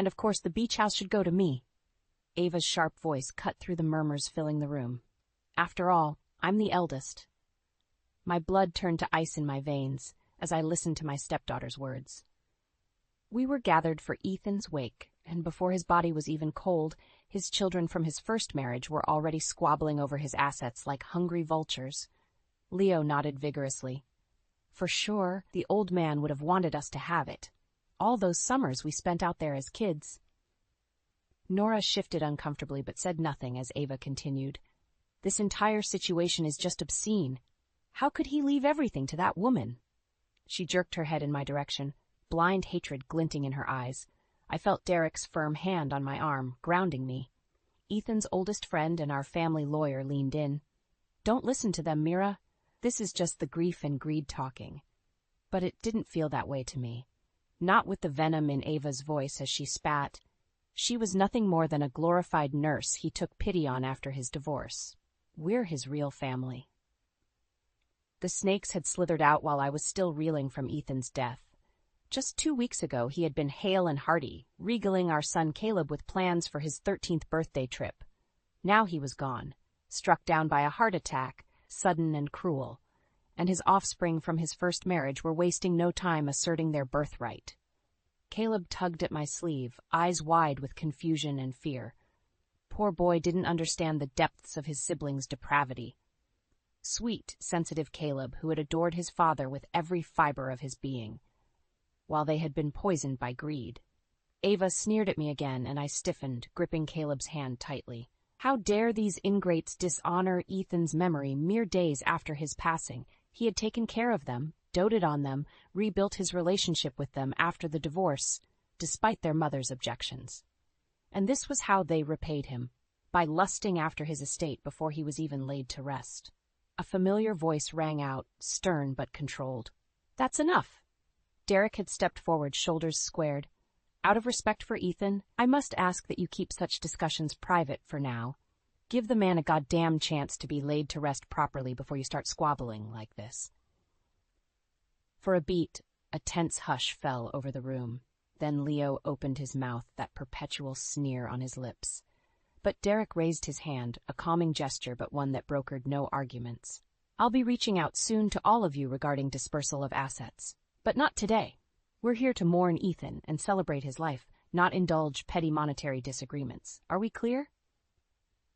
And of course the beach house should go to me. Ava's sharp voice cut through the murmurs filling the room. After all, I'm the eldest. My blood turned to ice in my veins as I listened to my stepdaughter's words. We were gathered for Ethan's wake, and before his body was even cold, his children from his first marriage were already squabbling over his assets like hungry vultures. Leo nodded vigorously. For sure, the old man would have wanted us to have it. All those summers we spent out there as kids. Nora shifted uncomfortably but said nothing as Ava continued. This entire situation is just obscene. How could he leave everything to that woman? She jerked her head in my direction, blind hatred glinting in her eyes. I felt Derek's firm hand on my arm, grounding me. Ethan's oldest friend and our family lawyer leaned in. Don't listen to them, Mira. This is just the grief and greed talking. But it didn't feel that way to me. Not with the venom in Ava's voice as she spat. She was nothing more than a glorified nurse he took pity on after his divorce. We're his real family. The snakes had slithered out while I was still reeling from Ethan's death. Just 2 weeks ago he had been hale and hearty, regaling our son Caleb with plans for his 13th birthday trip. Now he was gone, struck down by a heart attack, sudden and cruel, and his offspring from his first marriage were wasting no time asserting their birthright. Caleb tugged at my sleeve, eyes wide with confusion and fear. Poor boy didn't understand the depths of his siblings' depravity. Sweet, sensitive Caleb, who had adored his father with every fiber of his being, while they had been poisoned by greed. Ava sneered at me again, and I stiffened, gripping Caleb's hand tightly. How dare these ingrates dishonor Ethan's memory mere days after his passing? He had taken care of them, doted on them, rebuilt his relationship with them after the divorce, despite their mother's objections. And this was how they repaid him, by lusting after his estate before he was even laid to rest. A familiar voice rang out, stern but controlled. That's enough. Derek had stepped forward, shoulders squared. Out of respect for Ethan, I must ask that you keep such discussions private for now. Give the man a goddamn chance to be laid to rest properly before you start squabbling like this. For a beat, a tense hush fell over the room. Then Leo opened his mouth, that perpetual sneer on his lips. But Derek raised his hand, a calming gesture but one that brokered no arguments. I'll be reaching out soon to all of you regarding dispersal of assets. But not today. We're here to mourn Ethan and celebrate his life, not indulge petty monetary disagreements. Are we clear?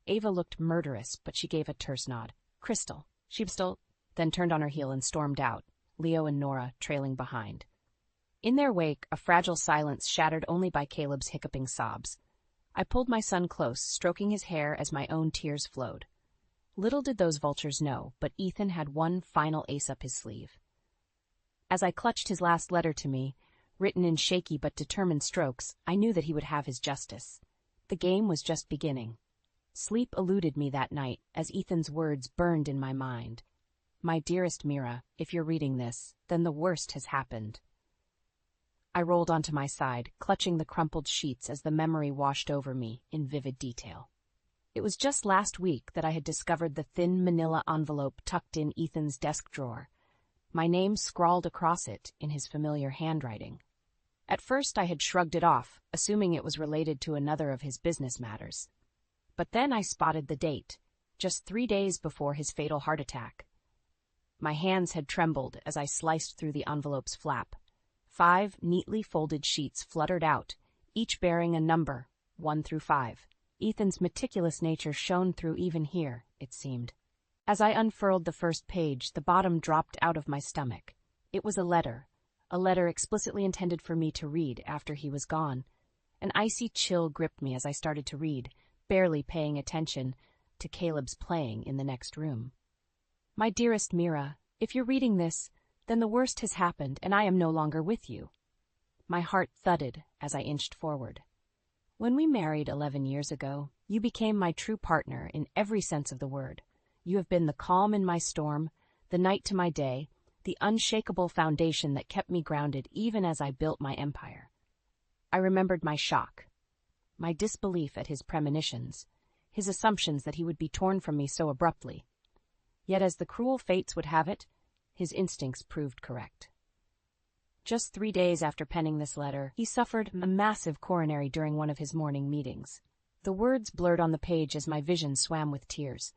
Ava looked murderous, but she gave a terse nod. Crystal. She still, then turned on her heel and stormed out, Leo and Nora trailing behind. In their wake, a fragile silence shattered only by Caleb's hiccuping sobs. I pulled my son close, stroking his hair as my own tears flowed. Little did those vultures know, but Ethan had one final ace up his sleeve. As I clutched his last letter to me, written in shaky but determined strokes, I knew that he would have his justice. The game was just beginning. Sleep eluded me that night as Ethan's words burned in my mind. My dearest Mira, if you're reading this, then the worst has happened. I rolled onto my side, clutching the crumpled sheets as the memory washed over me in vivid detail. It was just last week that I had discovered the thin manila envelope tucked in Ethan's desk drawer, my name scrawled across it in his familiar handwriting. At first I had shrugged it off, assuming it was related to another of his business matters. But then I spotted the date, just 3 days before his fatal heart attack. My hands had trembled as I sliced through the envelope's flap. 5 neatly folded sheets fluttered out, each bearing a number, 1 through 5. Ethan's meticulous nature shone through even here, it seemed. As I unfurled the first page, the bottom dropped out of my stomach. It was a letter explicitly intended for me to read after he was gone. An icy chill gripped me as I started to read, barely paying attention to Caleb's playing in the next room. My dearest Mira, if you're reading this, then the worst has happened and I am no longer with you. My heart thudded as I inched forward. When we married 11 years ago, you became my true partner in every sense of the word. You have been the calm in my storm, the night to my day, the unshakable foundation that kept me grounded even as I built my empire. I remembered my shock, my disbelief at his premonitions, his assumptions that he would be torn from me so abruptly. Yet as the cruel fates would have it, his instincts proved correct. Just 3 days after penning this letter, he suffered a massive coronary during one of his morning meetings. The words blurred on the page as my vision swam with tears.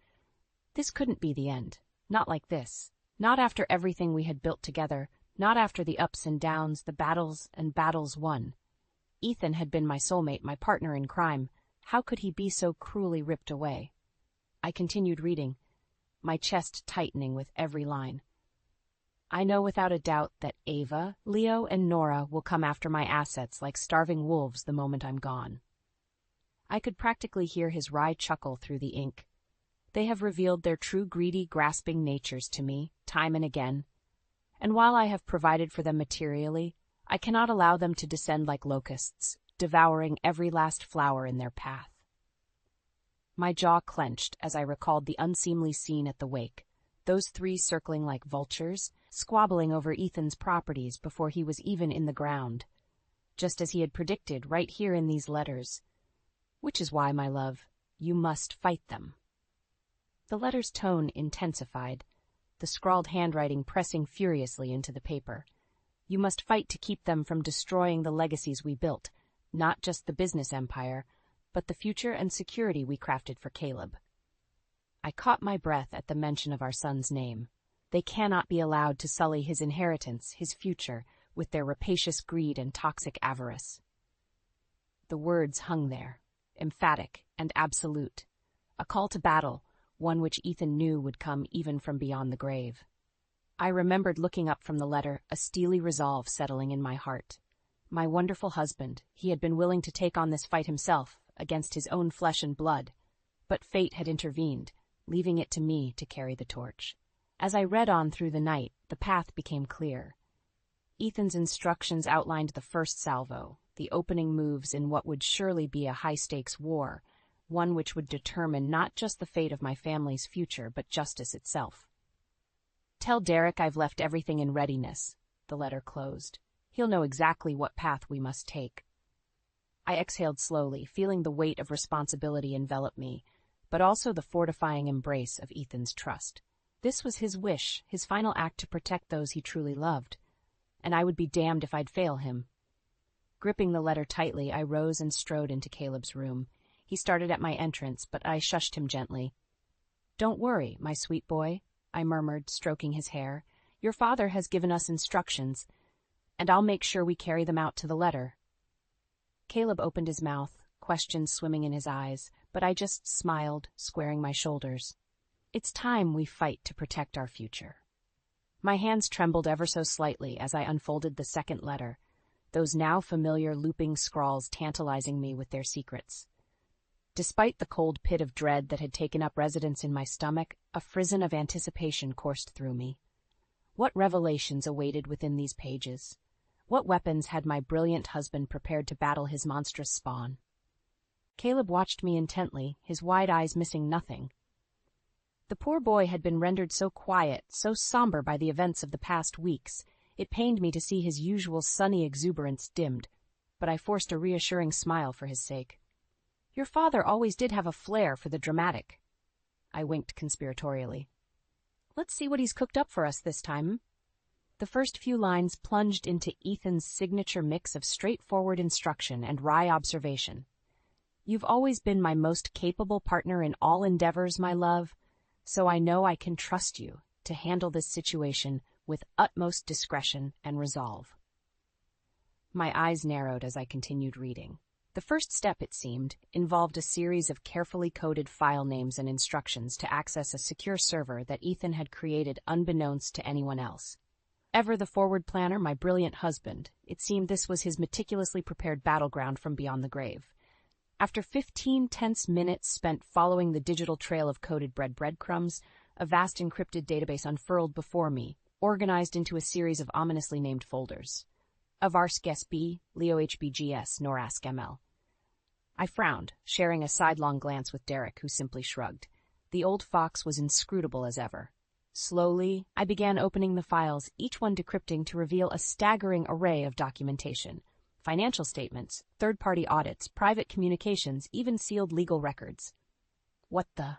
This couldn't be the end. Not like this. Not after everything we had built together. Not after the ups and downs, the battles and battles won. Ethan had been my soulmate, my partner in crime. How could he be so cruelly ripped away? I continued reading, my chest tightening with every line. I know without a doubt that Ava, Leo, and Nora will come after my assets like starving wolves the moment I'm gone. I could practically hear his wry chuckle through the ink. They have revealed their true greedy, grasping natures to me, time and again. And while I have provided for them materially, I cannot allow them to descend like locusts, devouring every last flower in their path. My jaw clenched as I recalled the unseemly scene at the wake, those three circling like vultures, squabbling over Ethan's properties before he was even in the ground, just as he had predicted right here in these letters. Which is why, my love, you must fight them. The letter's tone intensified, the scrawled handwriting pressing furiously into the paper. You must fight to keep them from destroying the legacies we built, not just the business empire, but the future and security we crafted for Caleb. I caught my breath at the mention of our son's name. They cannot be allowed to sully his inheritance, his future, with their rapacious greed and toxic avarice. The words hung there, emphatic and absolute, a call to battle, one which Ethan knew would come even from beyond the grave. I remembered looking up from the letter, a steely resolve settling in my heart. My wonderful husband, he had been willing to take on this fight himself, against his own flesh and blood, but fate had intervened, leaving it to me to carry the torch. As I read on through the night, the path became clear. Ethan's instructions outlined the first salvo, the opening moves in what would surely be a high-stakes war, one which would determine not just the fate of my family's future, but justice itself. Tell Derek I've left everything in readiness, the letter closed. He'll know exactly what path we must take. I exhaled slowly, feeling the weight of responsibility envelop me, but also the fortifying embrace of Ethan's trust. This was his wish, his final act to protect those he truly loved, and I would be damned if I'd fail him. Gripping the letter tightly, I rose and strode into Caleb's room. He started at my entrance, but I shushed him gently. "Don't worry, my sweet boy," I murmured, stroking his hair. "Your father has given us instructions, and I'll make sure we carry them out to the letter." Caleb opened his mouth, questions swimming in his eyes, but I just smiled, squaring my shoulders. It's time we fight to protect our future. My hands trembled ever so slightly as I unfolded the second letter, those now familiar looping scrawls tantalizing me with their secrets. Despite the cold pit of dread that had taken up residence in my stomach, a frisson of anticipation coursed through me. What revelations awaited within these pages? What weapons had my brilliant husband prepared to battle his monstrous spawn? Caleb watched me intently, his wide eyes missing nothing. The poor boy had been rendered so quiet, so somber by the events of the past weeks, it pained me to see his usual sunny exuberance dimmed, but I forced a reassuring smile for his sake. "Your father always did have a flair for the dramatic." I winked conspiratorially. "Let's see what he's cooked up for us this time." The first few lines plunged into Ethan's signature mix of straightforward instruction and wry observation. "You've always been my most capable partner in all endeavors, my love, so I know I can trust you to handle this situation with utmost discretion and resolve." My eyes narrowed as I continued reading. The first step, it seemed, involved a series of carefully coded file names and instructions to access a secure server that Ethan had created unbeknownst to anyone else. Ever the forward planner, my brilliant husband, it seemed this was his meticulously prepared battleground from beyond the grave. After 15 tense minutes spent following the digital trail of coded breadcrumbs, a vast encrypted database unfurled before me, organized into a series of ominously named folders. Avarsk SB, Leo HBGS, Norask ML. I frowned, sharing a sidelong glance with Derek, who simply shrugged. The old fox was inscrutable as ever. Slowly, I began opening the files, each one decrypting to reveal a staggering array of documentation. Financial statements, third-party audits, private communications, even sealed legal records. What the?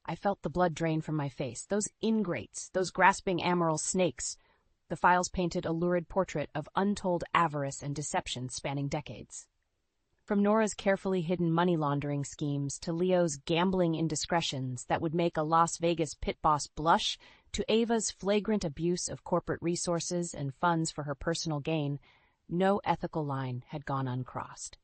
I felt the blood drain from my face. Those ingrates, those grasping amoral snakes, The files painted a lurid portrait of untold avarice and deception spanning decades. From Nora's carefully hidden money laundering schemes to Leo's gambling indiscretions that would make a Las Vegas pit boss blush, to Ava's flagrant abuse of corporate resources and funds for her personal gain, no ethical line had gone uncrossed.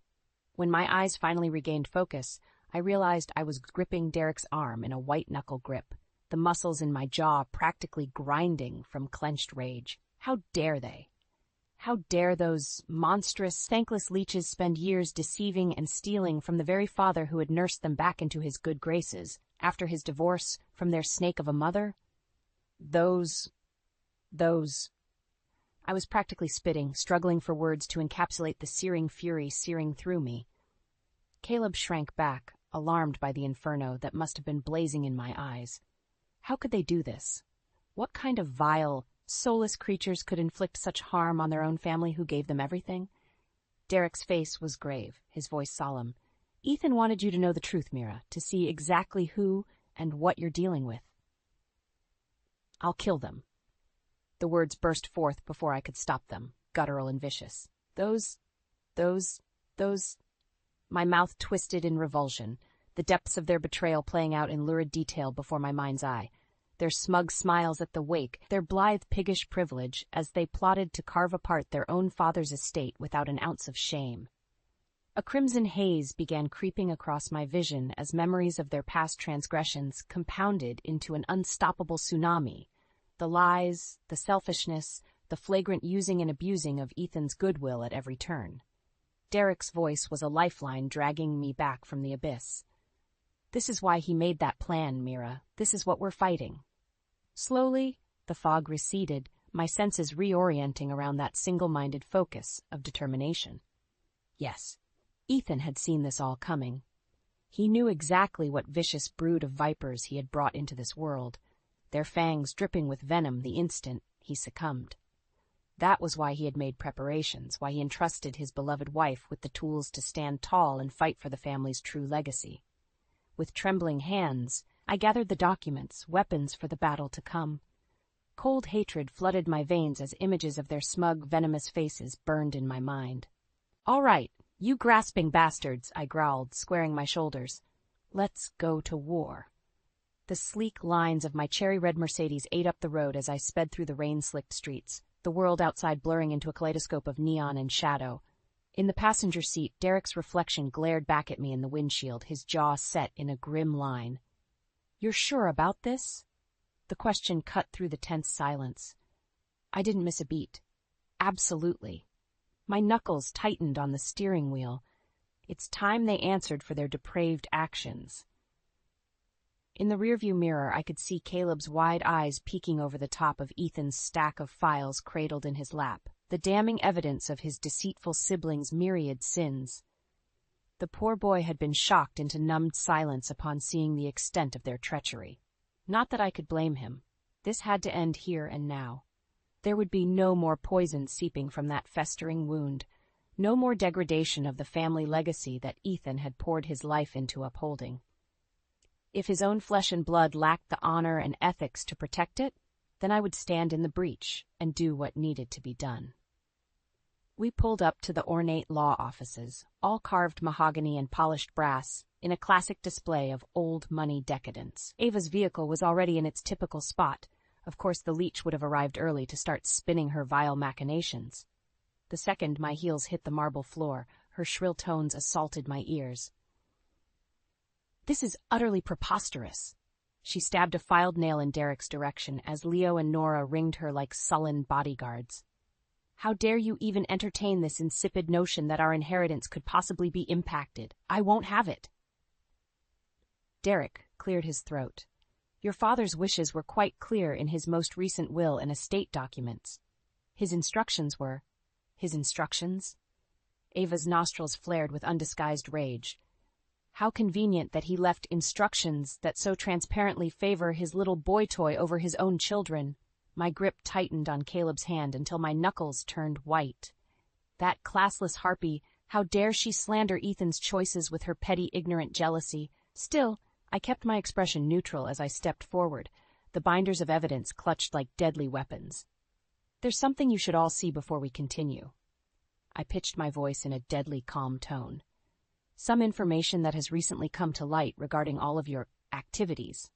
When my eyes finally regained focus, I realized I was gripping Derek's arm in a white-knuckle grip, the muscles in my jaw practically grinding from clenched rage. How dare they? How dare those monstrous, thankless leeches spend years deceiving and stealing from the very father who had nursed them back into his good graces, after his divorce from their snake of a mother? Those... I was practically spitting, struggling for words to encapsulate the searing fury searing through me. Caleb shrank back, alarmed by the inferno that must have been blazing in my eyes. How could they do this? What kind of vile, soulless creatures could inflict such harm on their own family who gave them everything? Derek's face was grave, his voice solemn. Ethan wanted you to know the truth, Mira, to see exactly who and what you're dealing with. I'll kill them. The words burst forth before I could stop them, guttural and vicious. Those... My mouth twisted in revulsion, the depths of their betrayal playing out in lurid detail before my mind's eye. Their smug smiles at the wake, their blithe piggish privilege as they plotted to carve apart their own father's estate without an ounce of shame. A crimson haze began creeping across my vision as memories of their past transgressions compounded into an unstoppable tsunami. The lies, the selfishness, the flagrant using and abusing of Ethan's goodwill at every turn. Derek's voice was a lifeline dragging me back from the abyss. This is why he made that plan, Mira. This is what we're fighting. Slowly, the fog receded, my senses reorienting around that single-minded focus of determination. Yes, Ethan had seen this all coming. He knew exactly what vicious brood of vipers he had brought into this world, their fangs dripping with venom the instant he succumbed. That was why he had made preparations, why he entrusted his beloved wife with the tools to stand tall and fight for the family's true legacy. With trembling hands, I gathered the documents, weapons for the battle to come. Cold hatred flooded my veins as images of their smug, venomous faces burned in my mind. "All right, you grasping bastards," I growled, squaring my shoulders. "Let's go to war." The sleek lines of my cherry-red Mercedes ate up the road as I sped through the rain-slicked streets, the world outside blurring into a kaleidoscope of neon and shadow. In the passenger seat, Derek's reflection glared back at me in the windshield, his jaw set in a grim line. "You're sure about this?" The question cut through the tense silence. I didn't miss a beat. Absolutely. My knuckles tightened on the steering wheel. It's time they answered for their depraved actions. In the rearview mirror, I could see Caleb's wide eyes peeking over the top of Ethan's stack of files cradled in his lap, the damning evidence of his deceitful siblings' myriad sins. The poor boy had been shocked into numbed silence upon seeing the extent of their treachery. Not that I could blame him. This had to end here and now. There would be no more poison seeping from that festering wound, no more degradation of the family legacy that Ethan had poured his life into upholding. If his own flesh and blood lacked the honor and ethics to protect it, then I would stand in the breach and do what needed to be done. We pulled up to the ornate law offices, all carved mahogany and polished brass, in a classic display of old money decadence. Ava's vehicle was already in its typical spot. Of course, the leech would have arrived early to start spinning her vile machinations. The second my heels hit the marble floor, her shrill tones assaulted my ears. "This is utterly preposterous." She stabbed a filed nail in Derek's direction as Leo and Nora ringed her like sullen bodyguards. "How dare you even entertain this insipid notion that our inheritance could possibly be impacted? I won't have it." Derek cleared his throat. "Your father's wishes were quite clear in his most recent will and estate documents. His instructions were—" "His instructions?" Ava's nostrils flared with undisguised rage. How convenient that he left instructions that so transparently favor his little boy toy over his own children. My grip tightened on Caleb's hand until my knuckles turned white. That classless harpy, how dare she slander Ethan's choices with her petty, ignorant jealousy? Still, I kept my expression neutral as I stepped forward, the binders of evidence clutched like deadly weapons. There's something you should all see before we continue. I pitched my voice in a deadly calm tone. Some information that has recently come to light regarding all of your activities.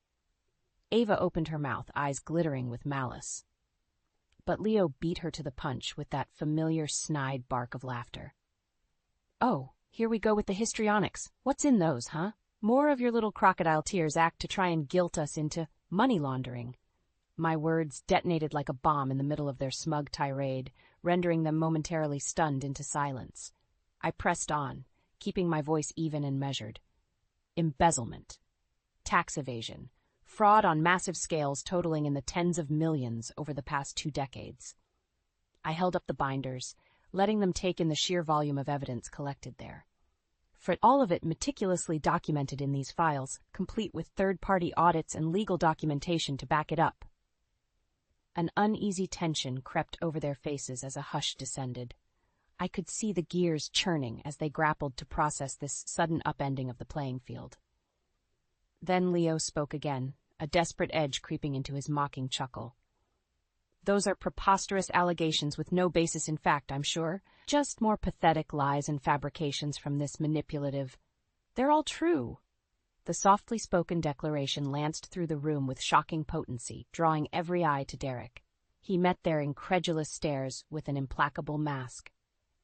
Ava opened her mouth, eyes glittering with malice. But Leo beat her to the punch with that familiar snide bark of laughter. Oh, here we go with the histrionics. What's in those, huh? More of your little crocodile tears act to try and guilt us into money laundering. My words detonated like a bomb in the middle of their smug tirade, rendering them momentarily stunned into silence. I pressed on, keeping my voice even and measured. Embezzlement, tax evasion, fraud on massive scales totaling in the tens of millions over the past 2 decades. I held up the binders, letting them take in the sheer volume of evidence collected there. For all of it meticulously documented in these files, complete with third-party audits and legal documentation to back it up. An uneasy tension crept over their faces as a hush descended. I could see the gears churning as they grappled to process this sudden upending of the playing field. Then Leo spoke again, a desperate edge creeping into his mocking chuckle. Those are preposterous allegations with no basis in fact, I'm sure. Just more pathetic lies and fabrications from this manipulative. They're all true. The softly spoken declaration lanced through the room with shocking potency, drawing every eye to Derek. He met their incredulous stares with an implacable mask.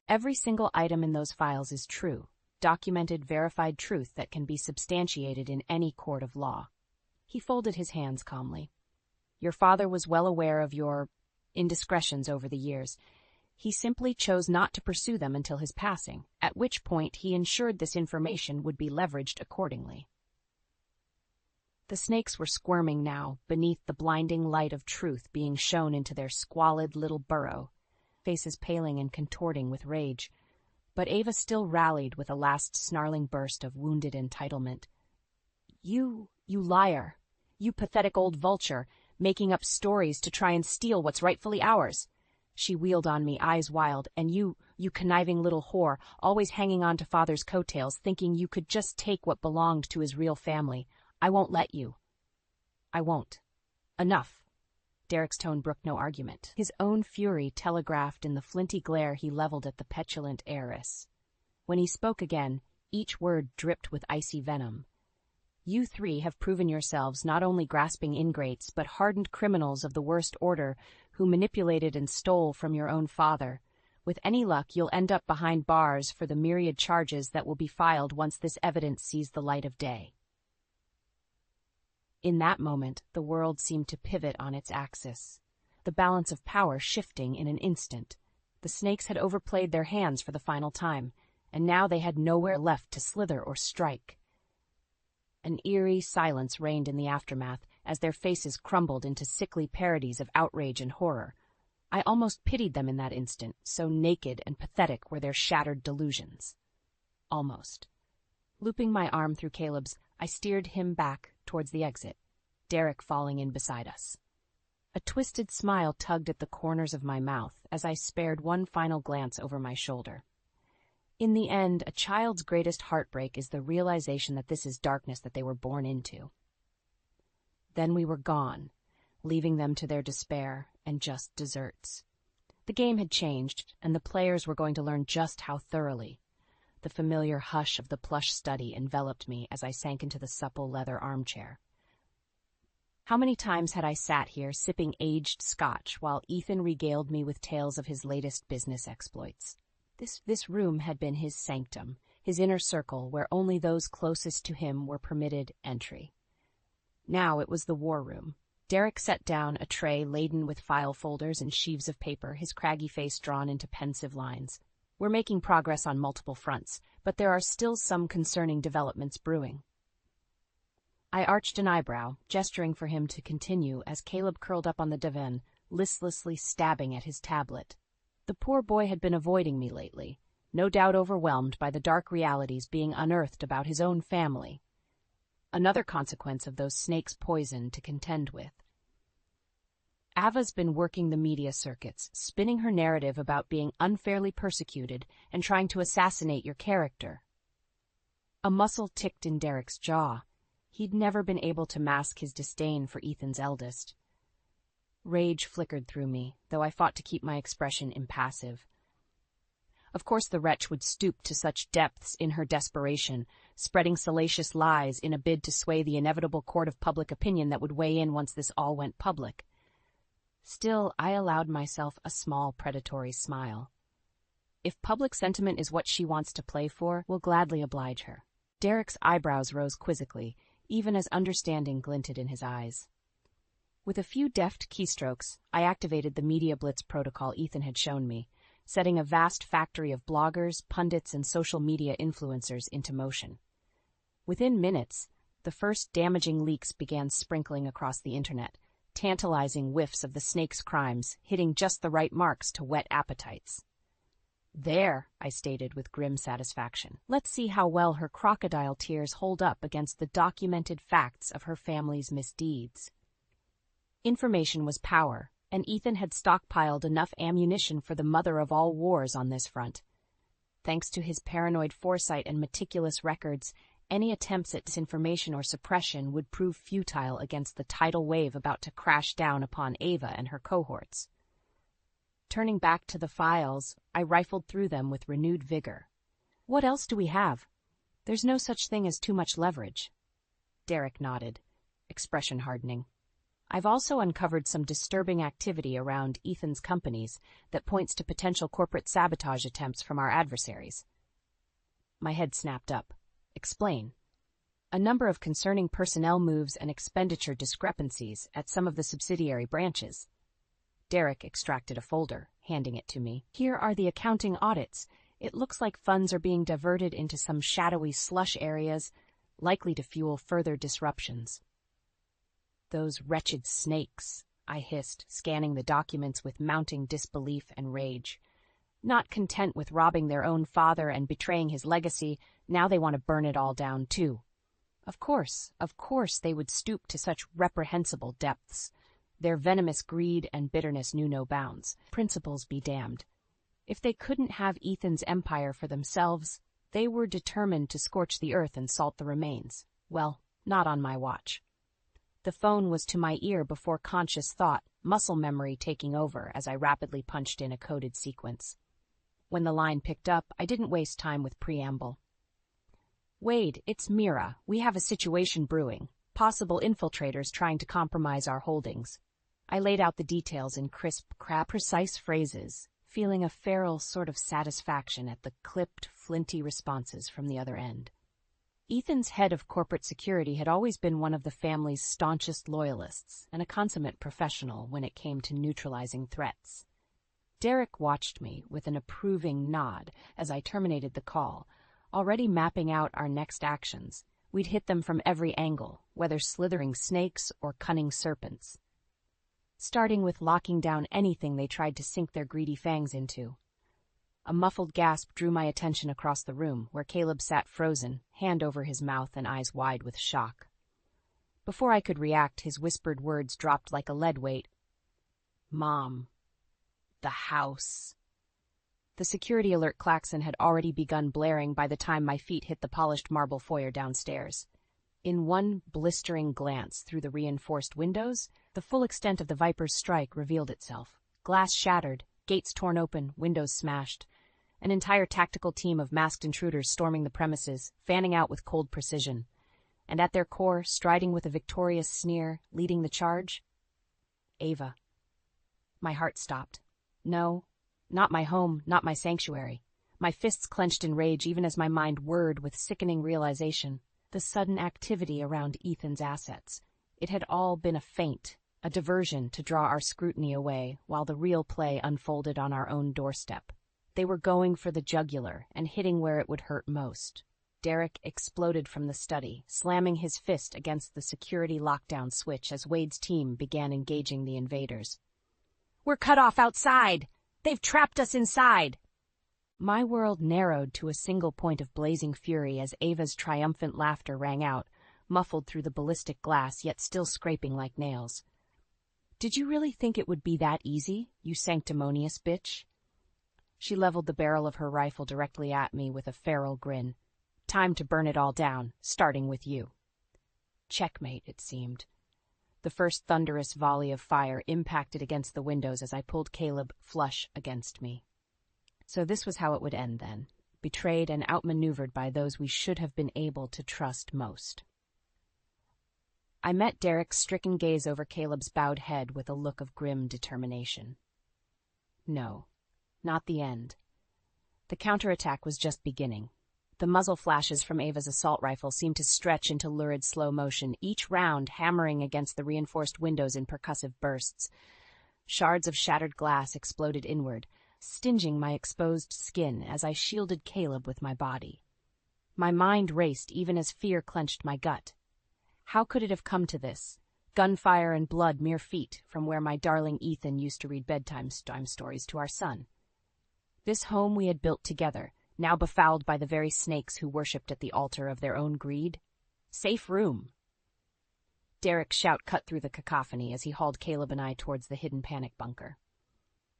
Every single item in those files is true, documented, verified truth that can be substantiated in any court of law. He folded his hands calmly. Your father was well aware of your indiscretions over the years. He simply chose not to pursue them until his passing, at which point he ensured this information would be leveraged accordingly. The snakes were squirming now, beneath the blinding light of truth being shone into their squalid little burrow, faces paling and contorting with rage. But Ava still rallied with a last snarling burst of wounded entitlement. You liar! You pathetic old vulture, making up stories to try and steal what's rightfully ours. She wheeled on me, eyes wild, and you conniving little whore, always hanging on to father's coattails, thinking you could just take what belonged to his real family. I won't let you. I won't. Enough. Derek's tone brooked no argument. His own fury telegraphed in the flinty glare he leveled at the petulant heiress. When he spoke again, each word dripped with icy venom. You 3 have proven yourselves not only grasping ingrates, but hardened criminals of the worst order who manipulated and stole from your own father. With any luck, you'll end up behind bars for the myriad charges that will be filed once this evidence sees the light of day. In that moment, the world seemed to pivot on its axis, the balance of power shifting in an instant. The snakes had overplayed their hands for the final time, and now they had nowhere left to slither or strike. An eerie silence reigned in the aftermath as their faces crumbled into sickly parodies of outrage and horror. I almost pitied them in that instant, so naked and pathetic were their shattered delusions. Almost. Looping my arm through Caleb's, I steered him back towards the exit, Derek falling in beside us. A twisted smile tugged at the corners of my mouth as I spared one final glance over my shoulder. In the end, a child's greatest heartbreak is the realization that this is darkness that they were born into. Then we were gone, leaving them to their despair and just desserts. The game had changed, and the players were going to learn just how thoroughly. The familiar hush of the plush study enveloped me as I sank into the supple leather armchair. How many times had I sat here sipping aged scotch while Ethan regaled me with tales of his latest business exploits? This room had been his sanctum, his inner circle where only those closest to him were permitted entry. Now it was the war room. Derek set down a tray laden with file folders and sheaves of paper, his craggy face drawn into pensive lines. We're making progress on multiple fronts, but there are still some concerning developments brewing. I arched an eyebrow, gesturing for him to continue as Caleb curled up on the divan, listlessly stabbing at his tablet. The poor boy had been avoiding me lately, no doubt overwhelmed by the dark realities being unearthed about his own family. Another consequence of those snakes' poison to contend with. Ava's been working the media circuits, spinning her narrative about being unfairly persecuted and trying to assassinate your character. A muscle ticked in Derek's jaw. He'd never been able to mask his disdain for Ethan's eldest. Rage flickered through me, though I fought to keep my expression impassive. Of course the wretch would stoop to such depths in her desperation, spreading salacious lies in a bid to sway the inevitable court of public opinion that would weigh in once this all went public. Still, I allowed myself a small predatory smile. If public sentiment is what she wants to play for, we'll gladly oblige her. Derek's eyebrows rose quizzically, even as understanding glinted in his eyes. With a few deft keystrokes, I activated the Media Blitz protocol Ethan had shown me, setting a vast factory of bloggers, pundits, and social media influencers into motion. Within minutes, the first damaging leaks began sprinkling across the internet, tantalizing whiffs of the snake's crimes, hitting just the right marks to whet appetites. "There," I stated with grim satisfaction. "Let's see how well her crocodile tears hold up against the documented facts of her family's misdeeds." Information was power, and Ethan had stockpiled enough ammunition for the mother of all wars on this front. Thanks to his paranoid foresight and meticulous records, any attempts at disinformation or suppression would prove futile against the tidal wave about to crash down upon Ava and her cohorts. Turning back to the files, I rifled through them with renewed vigor. "What else do we have? There's no such thing as too much leverage." Derek nodded, expression hardening. "I've also uncovered some disturbing activity around Ethan's companies that points to potential corporate sabotage attempts from our adversaries." My head snapped up. "Explain." "A number of concerning personnel moves and expenditure discrepancies at some of the subsidiary branches." Derek extracted a folder, handing it to me. "Here are the accounting audits. It looks like funds are being diverted into some shadowy slush areas, likely to fuel further disruptions." "Those wretched snakes," I hissed, scanning the documents with mounting disbelief and rage. Not content with robbing their own father and betraying his legacy, now they want to burn it all down, too. Of course they would stoop to such reprehensible depths. Their venomous greed and bitterness knew no bounds. Principles be damned. If they couldn't have Ethan's empire for themselves, they were determined to scorch the earth and salt the remains. Well, not on my watch. The phone was to my ear before conscious thought, muscle memory taking over as I rapidly punched in a coded sequence. When the line picked up, I didn't waste time with preamble. "Wade, it's Mira. We have a situation brewing. Possible infiltrators trying to compromise our holdings." I laid out the details in crisp, precise phrases, feeling a feral sort of satisfaction at the clipped, flinty responses from the other end. Ethan's head of corporate security had always been one of the family's staunchest loyalists and a consummate professional when it came to neutralizing threats. Derek watched me with an approving nod as I terminated the call, already mapping out our next actions. We'd hit them from every angle, whether slithering snakes or cunning serpents. Starting with locking down anything they tried to sink their greedy fangs into. A muffled gasp drew my attention across the room, where Caleb sat frozen, hand over his mouth and eyes wide with shock. Before I could react, his whispered words dropped like a lead weight. "Mom. The house." The security alert klaxon had already begun blaring by the time my feet hit the polished marble foyer downstairs. In one blistering glance through the reinforced windows, the full extent of the Viper's strike revealed itself. Glass shattered, gates torn open, windows smashed. An entire tactical team of masked intruders storming the premises, fanning out with cold precision. And at their core, striding with a victorious sneer, leading the charge, Ava. My heart stopped. No, not my home, not my sanctuary. My fists clenched in rage even as my mind whirred with sickening realization. The sudden activity around Ethan's assets. It had all been a feint, a diversion to draw our scrutiny away while the real play unfolded on our own doorstep. They were going for the jugular and hitting where it would hurt most. Derek exploded from the study, slamming his fist against the security lockdown switch as Wade's team began engaging the invaders. "We're cut off outside! They've trapped us inside!" My world narrowed to a single point of blazing fury as Ava's triumphant laughter rang out, muffled through the ballistic glass yet still scraping like nails. "Did you really think it would be that easy, you sanctimonious bitch?" She leveled the barrel of her rifle directly at me with a feral grin. "Time to burn it all down, starting with you." Checkmate, it seemed. The first thunderous volley of fire impacted against the windows as I pulled Caleb flush against me. So this was how it would end then, betrayed and outmaneuvered by those we should have been able to trust most. I met Derek's stricken gaze over Caleb's bowed head with a look of grim determination. No, not the end. The counterattack was just beginning. The muzzle flashes from Ava's assault rifle seemed to stretch into lurid slow motion, each round hammering against the reinforced windows in percussive bursts. Shards of shattered glass exploded inward, stinging my exposed skin as I shielded Caleb with my body. My mind raced even as fear clenched my gut. How could it have come to this? Gunfire and blood mere feet from where my darling Ethan used to read bedtime stories to our son. This home we had built together, now befouled by the very snakes who worshipped at the altar of their own greed. Safe room. Derek's shout cut through the cacophony as he hauled Caleb and I towards the hidden panic bunker.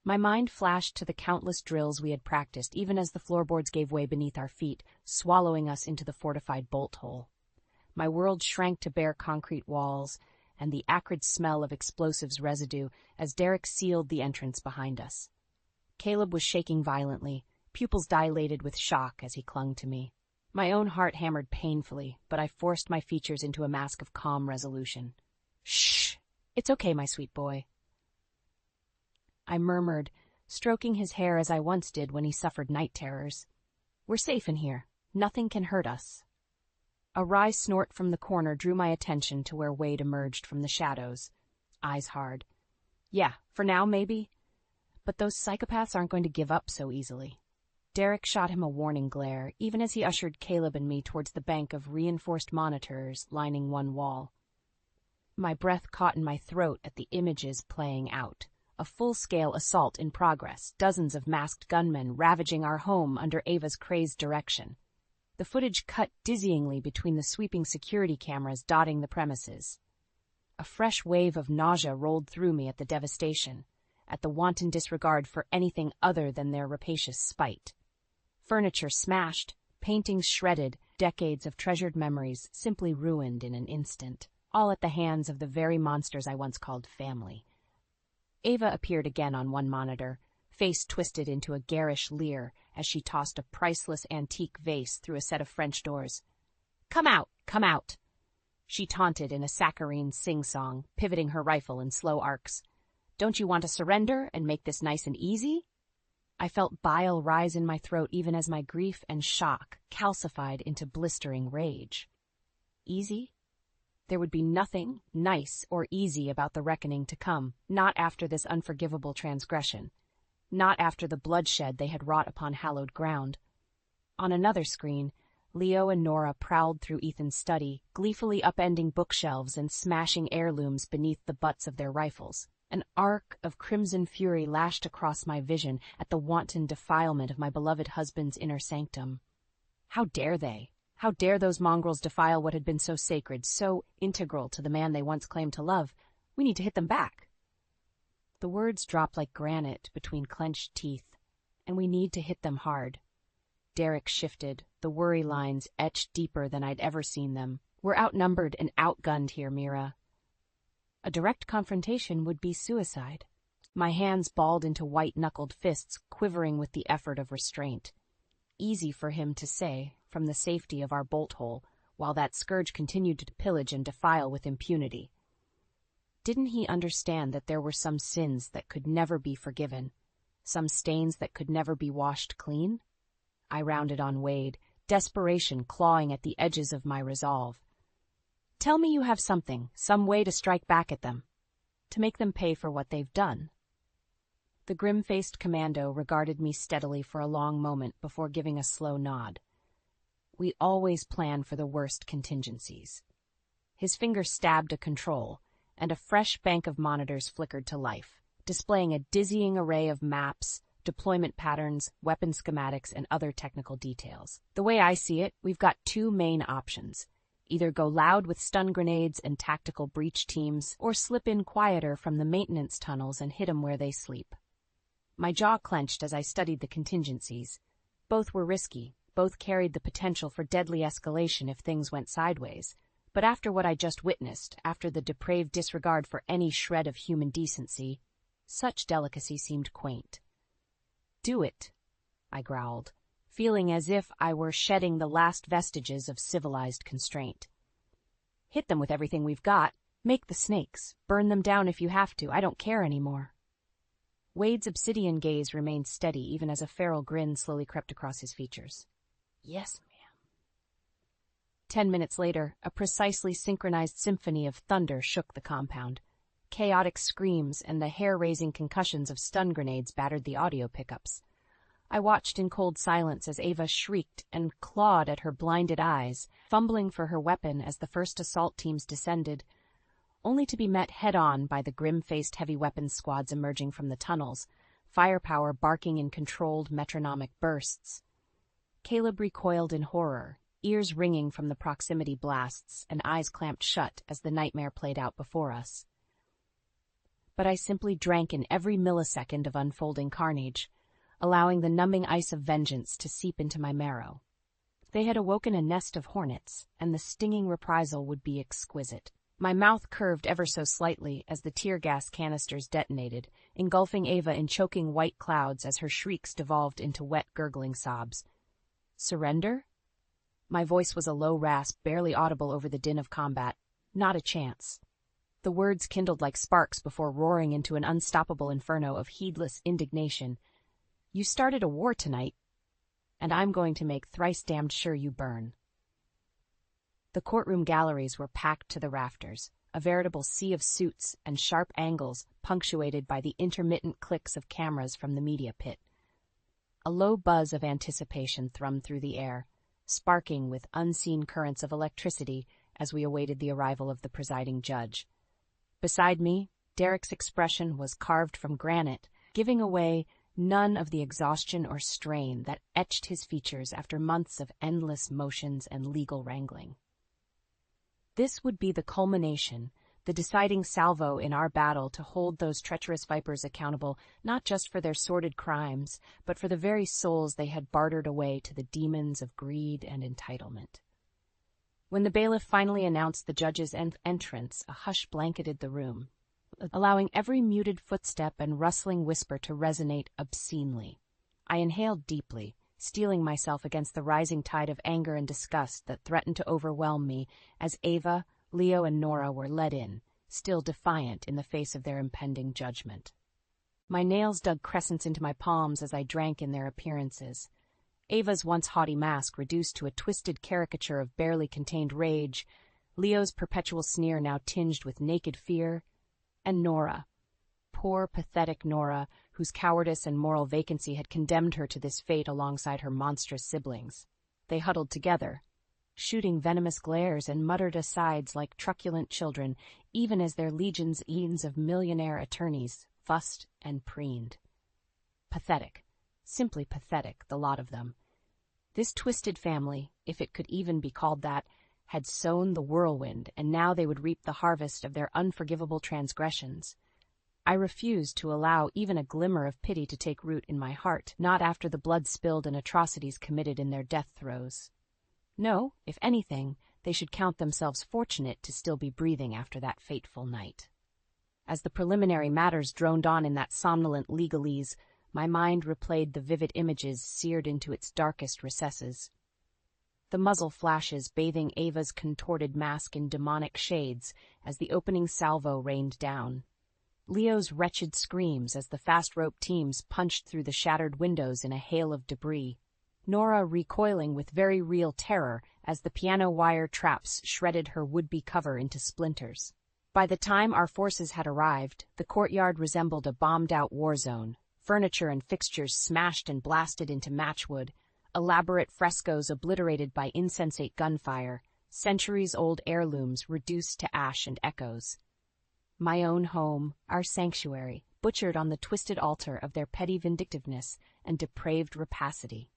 My mind flashed to the countless drills we had practiced, even as the floorboards gave way beneath our feet, swallowing us into the fortified bolt hole. My world shrank to bare concrete walls and the acrid smell of explosives residue as Derek sealed the entrance behind us. Caleb was shaking violently, pupils dilated with shock as he clung to me. My own heart hammered painfully, but I forced my features into a mask of calm resolution. "Shh! It's okay, my sweet boy," I murmured, stroking his hair as I once did when he suffered night terrors. "We're safe in here. Nothing can hurt us." A wry snort from the corner drew my attention to where Wade emerged from the shadows, eyes hard. "Yeah, for now, maybe. But those psychopaths aren't going to give up so easily." Derek shot him a warning glare, even as he ushered Caleb and me towards the bank of reinforced monitors lining one wall. My breath caught in my throat at the images playing out. A full-scale assault in progress, dozens of masked gunmen ravaging our home under Ava's crazed direction. The footage cut dizzyingly between the sweeping security cameras dotting the premises. A fresh wave of nausea rolled through me at the devastation, at the wanton disregard for anything other than their rapacious spite. Furniture smashed, paintings shredded, decades of treasured memories simply ruined in an instant, all at the hands of the very monsters I once called family. Ava appeared again on one monitor, face twisted into a garish leer as she tossed a priceless antique vase through a set of French doors. Come out! Come out!" she taunted in a saccharine sing-song, pivoting her rifle in slow arcs. "Don't you want to surrender and make this nice and easy?" I felt bile rise in my throat even as my grief and shock calcified into blistering rage. Easy? There would be nothing nice or easy about the reckoning to come, not after this unforgivable transgression, not after the bloodshed they had wrought upon hallowed ground. On another screen, Leo and Nora prowled through Ethan's study, gleefully upending bookshelves and smashing heirlooms beneath the butts of their rifles. An arc of crimson fury lashed across my vision at the wanton defilement of my beloved husband's inner sanctum. How dare they? How dare those mongrels defile what had been so sacred, so integral to the man they once claimed to love? We need to hit them back. The words dropped like granite between clenched teeth, and we need to hit them hard. Derek shifted, the worry lines etched deeper than I'd ever seen them. We're outnumbered and outgunned here, Mira. A direct confrontation would be suicide. My hands balled into white-knuckled fists, quivering with the effort of restraint. Easy for him to say, from the safety of our bolt hole, while that scourge continued to pillage and defile with impunity. Didn't he understand that there were some sins that could never be forgiven, some stains that could never be washed clean? I rounded on Wade, desperation clawing at the edges of my resolve. Tell me you have something, some way to strike back at them, to make them pay for what they've done. The grim-faced commando regarded me steadily for a long moment before giving a slow nod. We always plan for the worst contingencies. His finger stabbed a control, and a fresh bank of monitors flickered to life, displaying a dizzying array of maps, deployment patterns, weapon schematics, and other technical details. The way I see it, we've got two main options. Either go loud with stun grenades and tactical breach teams, or slip in quieter from the maintenance tunnels and hit 'em where they sleep. My jaw clenched as I studied the contingencies. Both were risky, both carried the potential for deadly escalation if things went sideways, But after what I just witnessed, after the depraved disregard for any shred of human decency, such delicacy seemed quaint. "Do it," I growled, feeling as if I were shedding the last vestiges of civilized constraint. "Hit them with everything we've got. Make the snakes. Burn them down if you have to. I don't care anymore." Wade's obsidian gaze remained steady even as a feral grin slowly crept across his features. "Yes, ma'am." 10 minutes later, a precisely synchronized symphony of thunder shook the compound. Chaotic screams and the hair-raising concussions of stun grenades battered the audio pickups. I watched in cold silence as Ava shrieked and clawed at her blinded eyes, fumbling for her weapon as the first assault teams descended, only to be met head-on by the grim-faced heavy weapons squads emerging from the tunnels, firepower barking in controlled metronomic bursts. Caleb recoiled in horror, ears ringing from the proximity blasts and eyes clamped shut as the nightmare played out before us. But I simply drank in every millisecond of unfolding carnage, allowing the numbing ice of vengeance to seep into my marrow. They had awoken a nest of hornets, and the stinging reprisal would be exquisite. My mouth curved ever so slightly as the tear gas canisters detonated, engulfing Ava in choking white clouds as her shrieks devolved into wet, gurgling sobs. Surrender? My voice was a low rasp, barely audible over the din of combat. Not a chance. The words kindled like sparks before roaring into an unstoppable inferno of heedless indignation. "You started a war tonight, and I'm going to make thrice damned sure you burn." The courtroom galleries were packed to the rafters, a veritable sea of suits and sharp angles punctuated by the intermittent clicks of cameras from the media pit. A low buzz of anticipation thrummed through the air, sparking with unseen currents of electricity as we awaited the arrival of the presiding judge. Beside me, Derek's expression was carved from granite, giving away none of the exhaustion or strain that etched his features after months of endless motions and legal wrangling. This would be the culmination, the deciding salvo in our battle to hold those treacherous vipers accountable not just for their sordid crimes, but for the very souls they had bartered away to the demons of greed and entitlement. When the bailiff finally announced the judge's entrance, a hush blanketed the room, allowing every muted footstep and rustling whisper to resonate obscenely. I inhaled deeply, steeling myself against the rising tide of anger and disgust that threatened to overwhelm me as Ava, Leo, and Nora were led in, still defiant in the face of their impending judgment. My nails dug crescents into my palms as I drank in their appearances. Ava's once haughty mask reduced to a twisted caricature of barely contained rage, Leo's perpetual sneer now tinged with naked fear, and Nora. Poor, pathetic Nora, whose cowardice and moral vacancy had condemned her to this fate alongside her monstrous siblings. They huddled together, shooting venomous glares and muttered asides like truculent children, even as their legions of millionaire attorneys fussed and preened. Pathetic, simply pathetic, the lot of them. This twisted family, if it could even be called that, had sown the whirlwind, and now they would reap the harvest of their unforgivable transgressions. I refused to allow even a glimmer of pity to take root in my heart, not after the blood spilled and atrocities committed in their death throes. No, if anything, they should count themselves fortunate to still be breathing after that fateful night. As the preliminary matters droned on in that somnolent legalese, my mind replayed the vivid images seared into its darkest recesses. The muzzle flashes bathing Ava's contorted mask in demonic shades as the opening salvo rained down. Leo's wretched screams as the fast-rope teams punched through the shattered windows in a hail of debris. Nora recoiling with very real terror as the piano wire traps shredded her would-be cover into splinters. By the time our forces had arrived, the courtyard resembled a bombed-out war zone, furniture and fixtures smashed and blasted into matchwood, elaborate frescoes obliterated by insensate gunfire, centuries-old heirlooms reduced to ash and echoes. My own home, our sanctuary, butchered on the twisted altar of their petty vindictiveness and depraved rapacity.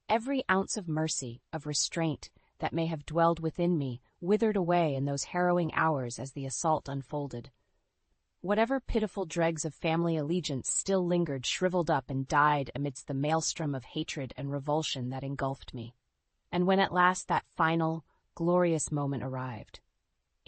Every ounce of mercy, of restraint, that may have dwelled within me withered away in those harrowing hours as the assault unfolded. Whatever pitiful dregs of family allegiance still lingered shriveled up and died amidst the maelstrom of hatred and revulsion that engulfed me. And when at last that final, glorious moment arrived,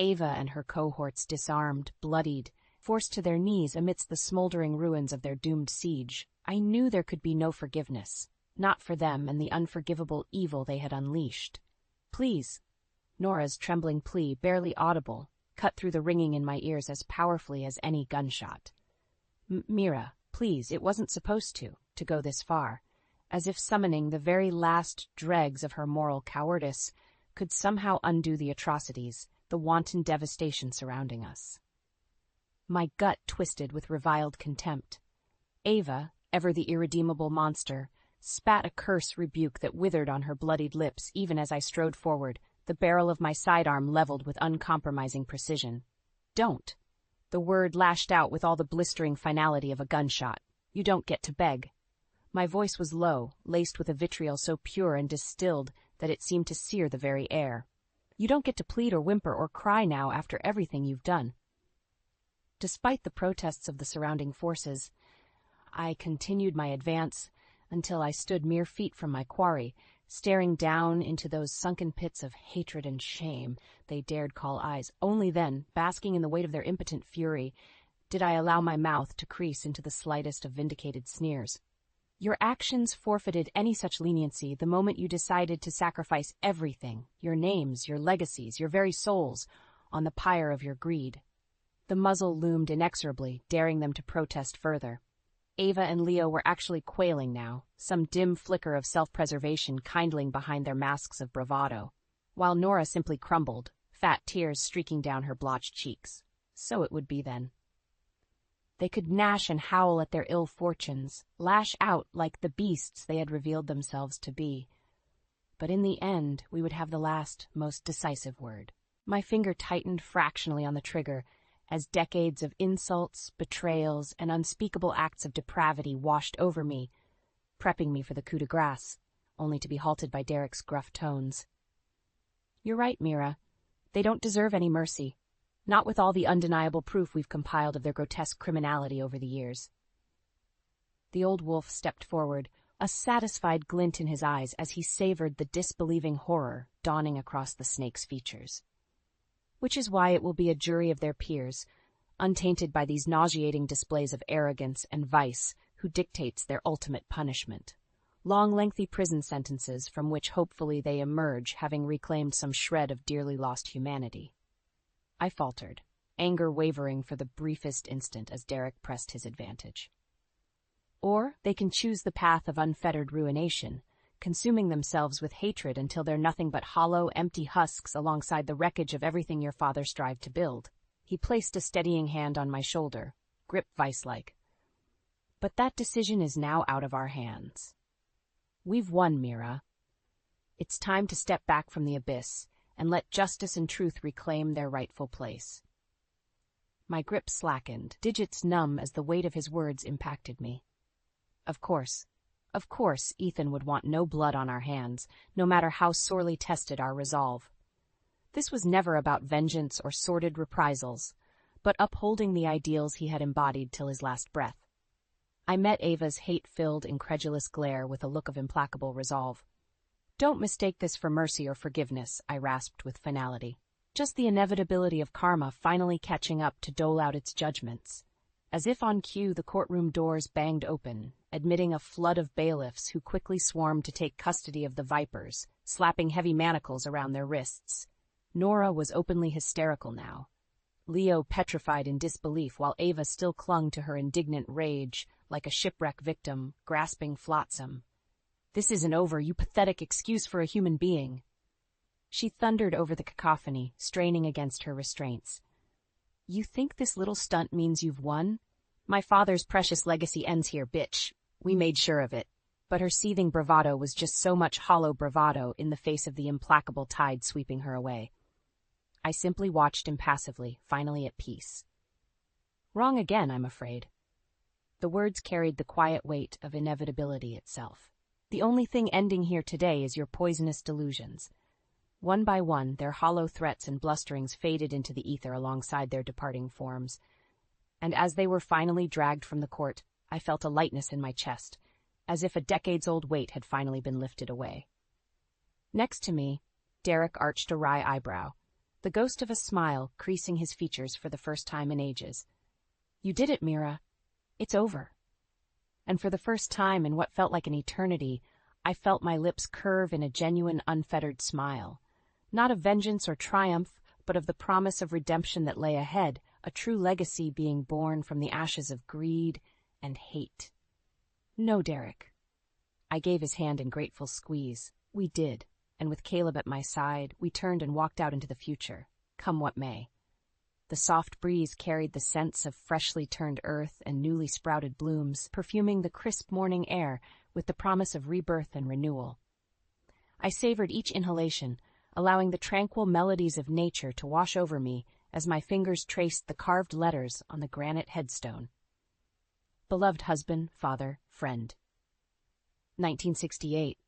Ava and her cohorts disarmed, bloodied, forced to their knees amidst the smoldering ruins of their doomed siege. I knew there could be no forgiveness, not for them and the unforgivable evil they had unleashed. "Please," Nora's trembling plea, barely audible, cut through the ringing in my ears as powerfully as any gunshot. "Mira, please, it wasn't supposed to go this far," as if summoning the very last dregs of her moral cowardice could somehow undo the atrocities, the wanton devastation surrounding us. My gut twisted with reviled contempt. Ava, ever the irredeemable monster, spat a curse rebuke that withered on her bloodied lips even as I strode forward, the barrel of my sidearm leveled with uncompromising precision. "Don't." The word lashed out with all the blistering finality of a gunshot. "You don't get to beg." My voice was low, laced with a vitriol so pure and distilled that it seemed to sear the very air. "You don't get to plead or whimper or cry now after everything you've done." Despite the protests of the surrounding forces, I continued my advance until I stood mere feet from my quarry, staring down into those sunken pits of hatred and shame they dared call eyes. Only then, basking in the weight of their impotent fury, did I allow my mouth to crease into the slightest of vindicated sneers. "Your actions forfeited any such leniency the moment you decided to sacrifice everything, your names, your legacies, your very souls, on the pyre of your greed." The muzzle loomed inexorably, daring them to protest further. Ava and Leo were actually quailing now, some dim flicker of self-preservation kindling behind their masks of bravado, while Nora simply crumbled, fat tears streaking down her blotched cheeks. So it would be then. They could gnash and howl at their ill fortunes, lash out like the beasts they had revealed themselves to be. But in the end, we would have the last, most decisive word. My finger tightened fractionally on the trigger, as decades of insults, betrayals, and unspeakable acts of depravity washed over me, prepping me for the coup de grace, only to be halted by Derek's gruff tones. "You're right, Mira. They don't deserve any mercy, not with all the undeniable proof we've compiled of their grotesque criminality over the years." The old wolf stepped forward, a satisfied glint in his eyes as he savored the disbelieving horror dawning across the snake's features. "Which is why it will be a jury of their peers, untainted by these nauseating displays of arrogance and vice, who dictates their ultimate punishment. Long, lengthy prison sentences from which hopefully they emerge having reclaimed some shred of dearly lost humanity." I faltered, anger wavering for the briefest instant as Derek pressed his advantage. "Or they can choose the path of unfettered ruination, consuming themselves with hatred until they're nothing but hollow, empty husks alongside the wreckage of everything your father strived to build." He placed a steadying hand on my shoulder, grip vice-like. "But that decision is now out of our hands. We've won, Mira. It's time to step back from the abyss and let justice and truth reclaim their rightful place." My grip slackened, digits numb as the weight of his words impacted me. Of course, Ethan would want no blood on our hands, no matter how sorely tested our resolve. This was never about vengeance or sordid reprisals, but upholding the ideals he had embodied till his last breath. I met Ava's hate-filled, incredulous glare with a look of implacable resolve. "Don't mistake this for mercy or forgiveness," I rasped with finality. "Just the inevitability of karma finally catching up to dole out its judgments." As if on cue, the courtroom doors banged open, admitting a flood of bailiffs who quickly swarmed to take custody of the vipers, slapping heavy manacles around their wrists. Nora was openly hysterical now, Leo petrified in disbelief while Ava still clung to her indignant rage like a shipwreck victim, grasping flotsam. "This isn't over, you pathetic excuse for a human being." She thundered over the cacophony, straining against her restraints. "You think this little stunt means you've won? My father's precious legacy ends here, bitch. We made sure of it." But her seething bravado was just so much hollow bravado in the face of the implacable tide sweeping her away. I simply watched impassively, finally at peace. Wrong again, I'm afraid. The words carried the quiet weight of inevitability itself. The only thing ending here today is your poisonous delusions. One by one, their hollow threats and blusterings faded into the ether alongside their departing forms, and as they were finally dragged from the court, I felt a lightness in my chest, as if a decades-old weight had finally been lifted away. Next to me, Derek arched a wry eyebrow, the ghost of a smile creasing his features for the first time in ages. "You did it, Mira. It's over." And for the first time in what felt like an eternity, I felt my lips curve in a genuine, unfettered smile. Not of vengeance or triumph, but of the promise of redemption that lay ahead, a true legacy being born from the ashes of greed and hate. "No, Derek." I gave his hand in grateful squeeze. We did, and with Caleb at my side, we turned and walked out into the future, come what may. The soft breeze carried the scents of freshly turned earth and newly sprouted blooms, perfuming the crisp morning air with the promise of rebirth and renewal. I savored each inhalation, allowing the tranquil melodies of nature to wash over me as my fingers traced the carved letters on the granite headstone. Beloved husband, father, friend. 1968.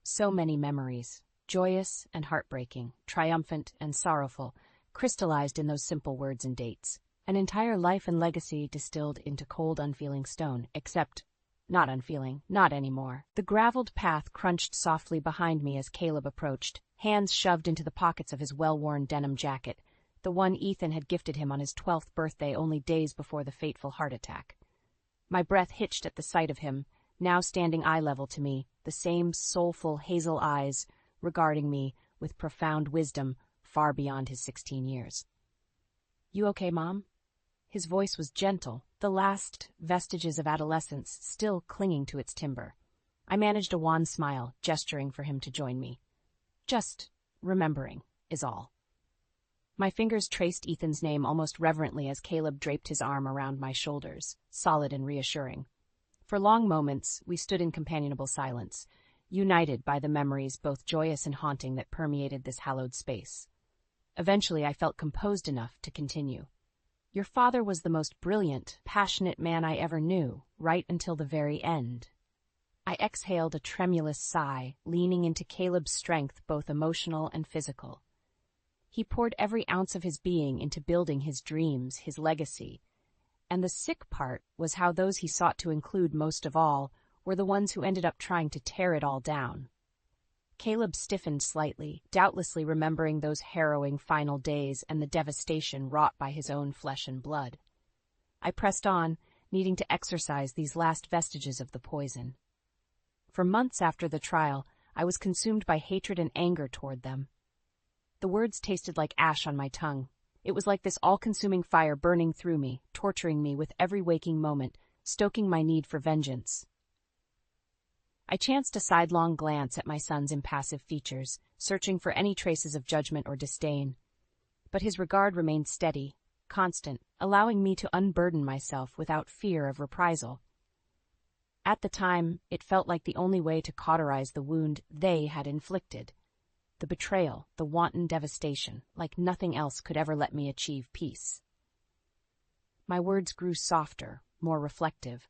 So many memories, joyous and heartbreaking, triumphant and sorrowful, crystallized in those simple words and dates. An entire life and legacy distilled into cold, unfeeling stone, except not unfeeling, not anymore. The graveled path crunched softly behind me as Caleb approached, hands shoved into the pockets of his well-worn denim jacket, the one Ethan had gifted him on his 12th birthday only days before the fateful heart attack. My breath hitched at the sight of him, now standing eye-level to me, the same soulful hazel eyes regarding me with profound wisdom far beyond his 16 years. "You okay, Mom?" His voice was gentle, the last vestiges of adolescence still clinging to its timbre. I managed a wan smile, gesturing for him to join me. "Just remembering, is all." My fingers traced Ethan's name almost reverently as Caleb draped his arm around my shoulders, solid and reassuring. For long moments, we stood in companionable silence, united by the memories both joyous and haunting that permeated this hallowed space. Eventually, I felt composed enough to continue. "Your father was the most brilliant, passionate man I ever knew, right until the very end." I exhaled a tremulous sigh, leaning into Caleb's strength, both emotional and physical. He poured every ounce of his being into building his dreams, his legacy. And the sick part was how those he sought to include most of all were the ones who ended up trying to tear it all down. Caleb stiffened slightly, doubtlessly remembering those harrowing final days and the devastation wrought by his own flesh and blood. I pressed on, needing to exorcise these last vestiges of the poison. For months after the trial, I was consumed by hatred and anger toward them. The words tasted like ash on my tongue. It was like this all-consuming fire burning through me, torturing me with every waking moment, stoking my need for vengeance. I chanced a sidelong glance at my son's impassive features, searching for any traces of judgment or disdain. But his regard remained steady, constant, allowing me to unburden myself without fear of reprisal. At the time, it felt like the only way to cauterize the wound they had inflicted. The betrayal, the wanton devastation, like nothing else could ever let me achieve peace. My words grew softer, more reflective.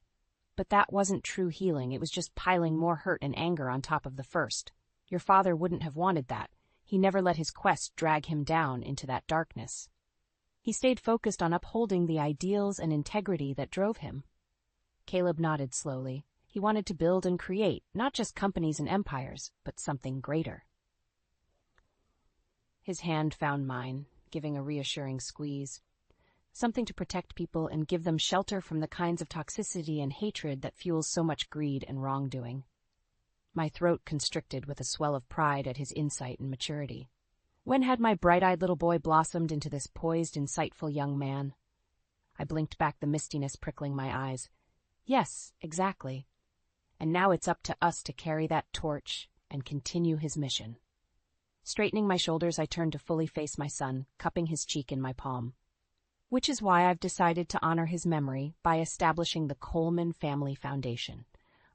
But that wasn't true healing, it was just piling more hurt and anger on top of the first. Your father wouldn't have wanted that. He never let his quest drag him down into that darkness. He stayed focused on upholding the ideals and integrity that drove him. Caleb nodded slowly. He wanted to build and create, not just companies and empires, but something greater. His hand found mine, giving a reassuring squeeze. Something to protect people and give them shelter from the kinds of toxicity and hatred that fuels so much greed and wrongdoing. My throat constricted with a swell of pride at his insight and maturity. When had my bright-eyed little boy blossomed into this poised, insightful young man? I blinked back the mistiness prickling my eyes. Yes, exactly. And now it's up to us to carry that torch and continue his mission. Straightening my shoulders, I turned to fully face my son, cupping his cheek in my palm. Which is why I've decided to honor his memory by establishing the Coleman Family Foundation,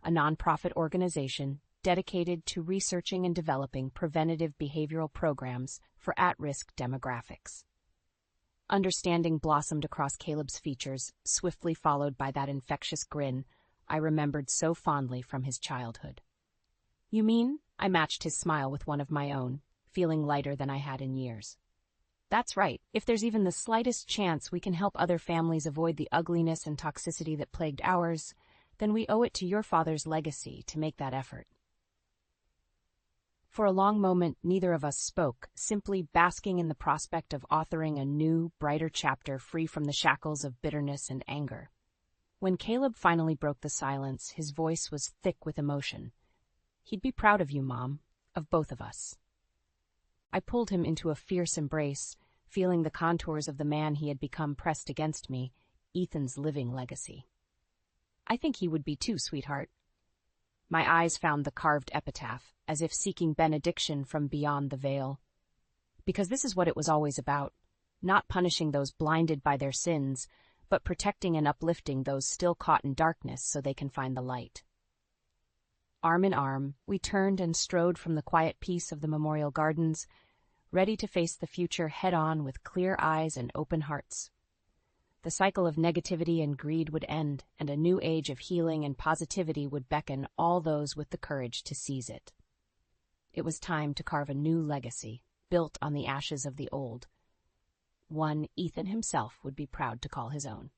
a nonprofit organization dedicated to researching and developing preventative behavioral programs for at-risk demographics. Understanding blossomed across Caleb's features, swiftly followed by that infectious grin I remembered so fondly from his childhood. "You mean?" I matched his smile with one of my own, feeling lighter than I had in years. "That's right. If there's even the slightest chance we can help other families avoid the ugliness and toxicity that plagued ours, then we owe it to your father's legacy to make that effort." For a long moment, neither of us spoke, simply basking in the prospect of authoring a new, brighter chapter free from the shackles of bitterness and anger. When Caleb finally broke the silence, his voice was thick with emotion. "He'd be proud of you, Mom, of both of us." I pulled him into a fierce embrace, feeling the contours of the man he had become pressed against me, Ethan's living legacy. "I think he would be too, sweetheart." My eyes found the carved epitaph, as if seeking benediction from beyond the veil. Because this is what it was always about, not punishing those blinded by their sins, but protecting and uplifting those still caught in darkness so they can find the light. Arm in arm, we turned and strode from the quiet peace of the Memorial Gardens, ready to face the future head-on with clear eyes and open hearts. The cycle of negativity and greed would end, and a new age of healing and positivity would beckon all those with the courage to seize it. It was time to carve a new legacy, built on the ashes of the old, one Ethan himself would be proud to call his own.